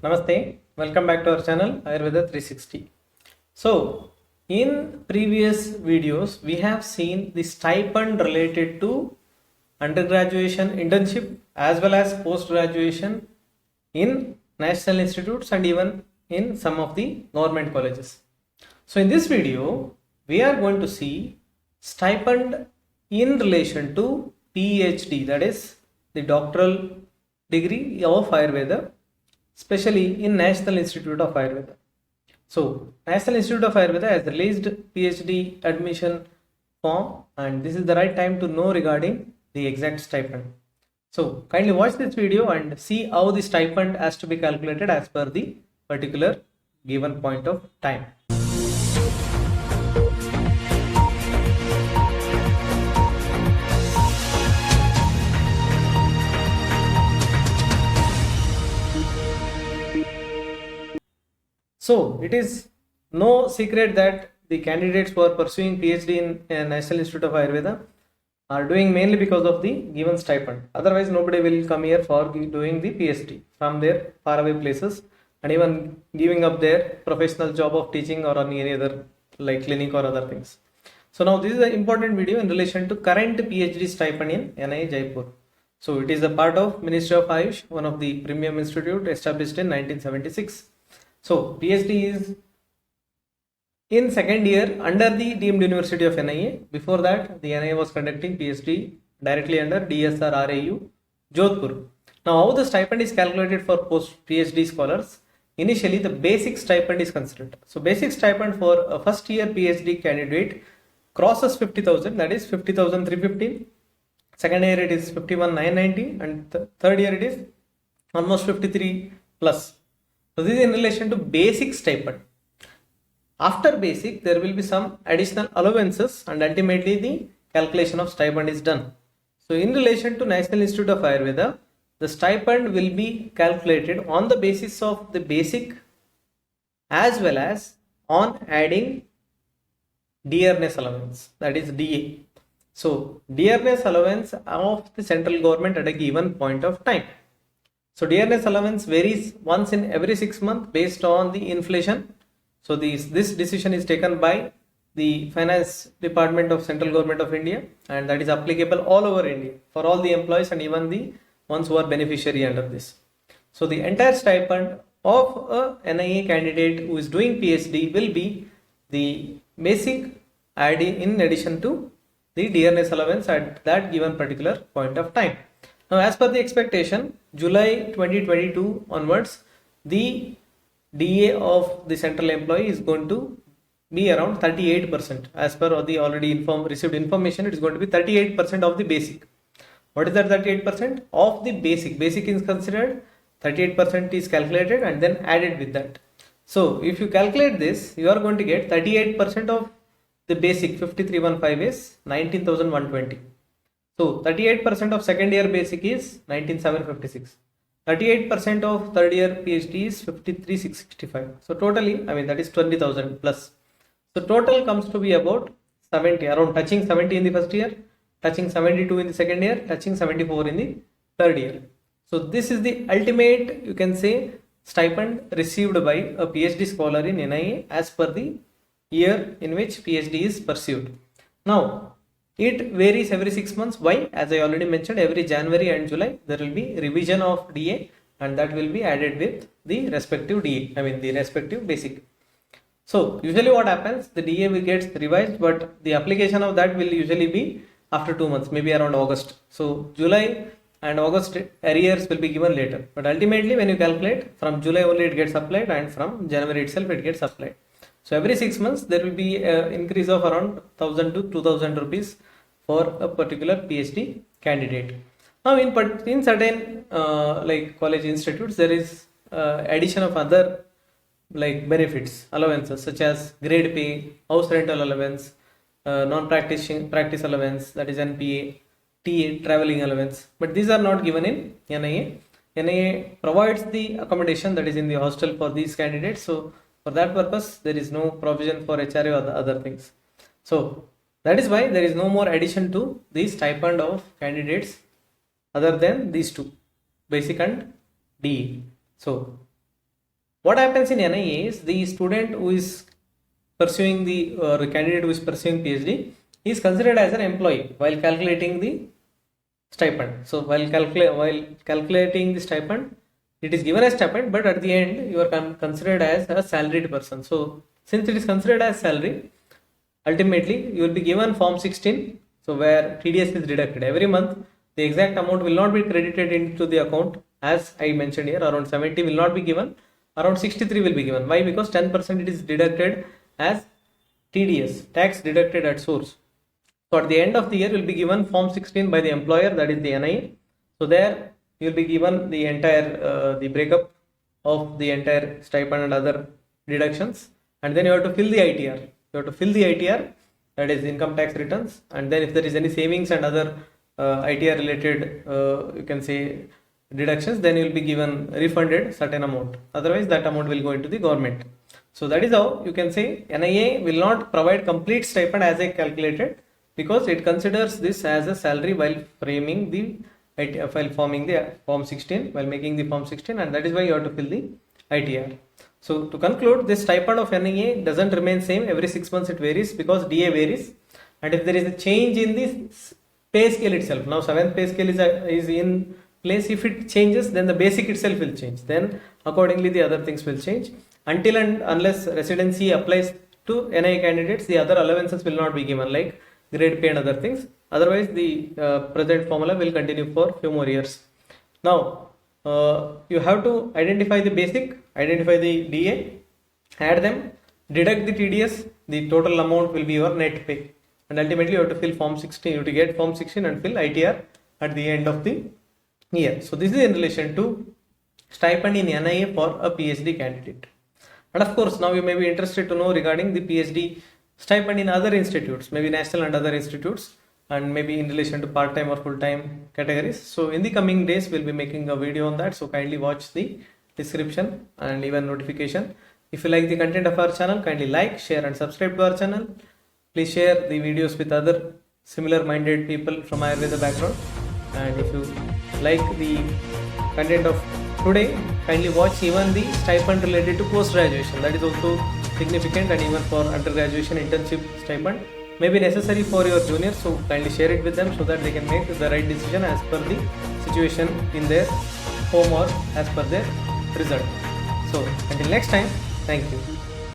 Namaste, welcome back to our channel Ayurveda 360. So, in previous videos, we have seen the stipend related to undergraduation internship as well as post graduation in national institutes and even in some of the government colleges. So, in this video, we are going to see stipend in relation to PhD, that is the doctoral degree of Ayurveda, especially in National Institute of Ayurveda. So, National Institute of Ayurveda has released PhD admission form, and this is the right time to know regarding the exact stipend. So, kindly watch this video and see how the stipend has to be calculated as per the particular given point of time. So, it is no secret that the candidates who are pursuing PhD in National Institute of Ayurveda are doing mainly because of the given stipend. Otherwise, nobody will come here for doing the PhD from their faraway places and even giving up their professional job of teaching or on any other like clinic or other things. So now this is an important video in relation to current PhD stipend in NIA Jaipur. So it is a part of Ministry of Ayush, one of the premium institute established in 1976. So PhD is in second year under the deemed university of NIA. Before that, the NIA was conducting PhD directly under DSR RAU Jodhpur. Now, how the stipend is calculated for post PhD scholars? Initially, the basic stipend is considered. So, basic stipend for a first year PhD candidate crosses 50,000, that is 50,315. Second year it is 51,990, and third year it is almost 53 plus. So, this is in relation to basic stipend. After basic, there will be some additional allowances and ultimately the calculation of stipend is done. So, in relation to National Institute of Ayurveda, the stipend will be calculated on the basis of the basic as well as on adding dearness allowance, that is DA. So, dearness allowance of the central government at a given point of time. So, dearness allowance varies once in every 6 months based on the inflation. So, this decision is taken by the Finance Department of Central Government of India, and that is applicable all over India for all the employees and even the ones who are beneficiary under this. So, the entire stipend of a NIA candidate who is doing PhD will be the basic adding in addition to the dearness allowance at that given particular point of time. Now, as per the expectation, July 2022 onwards, the DA of the central employee is going to be around 38%. As per the already received information, it is going to be 38% of the basic. What is that 38%? Of the basic. Basic is considered, 38% is calculated and then added with that. So, if you calculate this, you are going to get 38% of the basic 5315 is 19,120. So, 38% of second year basic is 19,756. 38% of third year PhD is 53,665. So, totally, that is 20,000 plus. So, total comes to be about 70, around touching 70 in the first year, touching 72 in the second year, touching 74 in the third year. So, this is the ultimate, you can say, stipend received by a PhD scholar in NIA as per the year in which PhD is pursued. Now, it varies every 6 months. Why? As I already mentioned, every January and July there will be revision of DA and that will be added with the respective DA, the respective basic. So, usually what happens, the DA will get revised, but the application of that will usually be after 2 months, maybe around August. So, July and August arrears will be given later. But ultimately, when you calculate, from July only it gets applied and from January itself it gets applied. So, every 6 months there will be an increase of around 1,000 to 2,000 rupees for a particular PhD candidate. Now, in certain like college institutes, there is addition of other like benefits, allowances such as grade pay, house rental allowance, practice allowance, that is NPA, TA, traveling allowance. But these are not given in NIA. NIA provides the accommodation, that is in the hostel for these candidates. So, for that purpose, there is no provision for HRA or the other things. So, that is why there is no more addition to the stipend of candidates other than these two, basic and DE. So, What happens in NIA is the student who is pursuing the candidate who is pursuing PhD is considered as an employee while calculating the stipend. So while calculating the stipend, it is given as stipend, but at the end you are considered as a salaried person. So since it is considered as salary, ultimately you will be given form 16, so where TDS is deducted every month. The exact amount will not be credited into the account as I mentioned here. Around 70 will not be given, around 63 will be given. Why? Because 10% it is deducted as TDS, tax deducted at source. So at the end of the year, you will be given form 16 by the employer, that is the NIA. So there you will be given the entire the breakup of the entire stipend and other deductions, and then you have to fill the ITR. You have to fill the ITR, that is income tax returns, and then if there is any savings and other ITR related you can say deductions, then you will be given refunded certain amount. Otherwise that amount will go into the government. So that is how you can say NIA will not provide complete stipend as I calculated, because it considers this as a salary while framing the while forming the form 16, while making the form 16, and that is why you have to fill the ITR. So to conclude, this stipend of NIA doesn't remain same every 6 months. It varies because DA varies, and if there is a change in the pay scale itself, now 7th pay scale is in place. If it changes, then the basic itself will change, then accordingly the other things will change. Until and unless residency applies to NIA candidates, the other allowances will not be given, like grade pay and other things. Otherwise the present formula will continue for few more years. Now you have to identify the basic, identify the DA, add them, deduct the TDS, the total amount will be your net pay, and ultimately you have to fill form 16. You have to get form 16 and fill ITR at the end of the year. So this is in relation to stipend in NIA for a PhD candidate. And of course, now you may be interested to know regarding the PhD stipend in other institutes, maybe national and other institutes, and maybe in relation to part-time or full-time categories. So in the coming days, we'll be making a video on that. So kindly watch the description and even notification. If you like the content of our channel, kindly like, share and subscribe to our channel. Please share the videos with other similar-minded people from Ayurveda background. And if you like the content of today, kindly watch even the stipend related to post-graduation. That is also significant, and even for undergraduation internship stipend may be necessary for your juniors. So kindly share it with them so that they can make the right decision as per the situation in their home or as per their result. So until next time, thank you.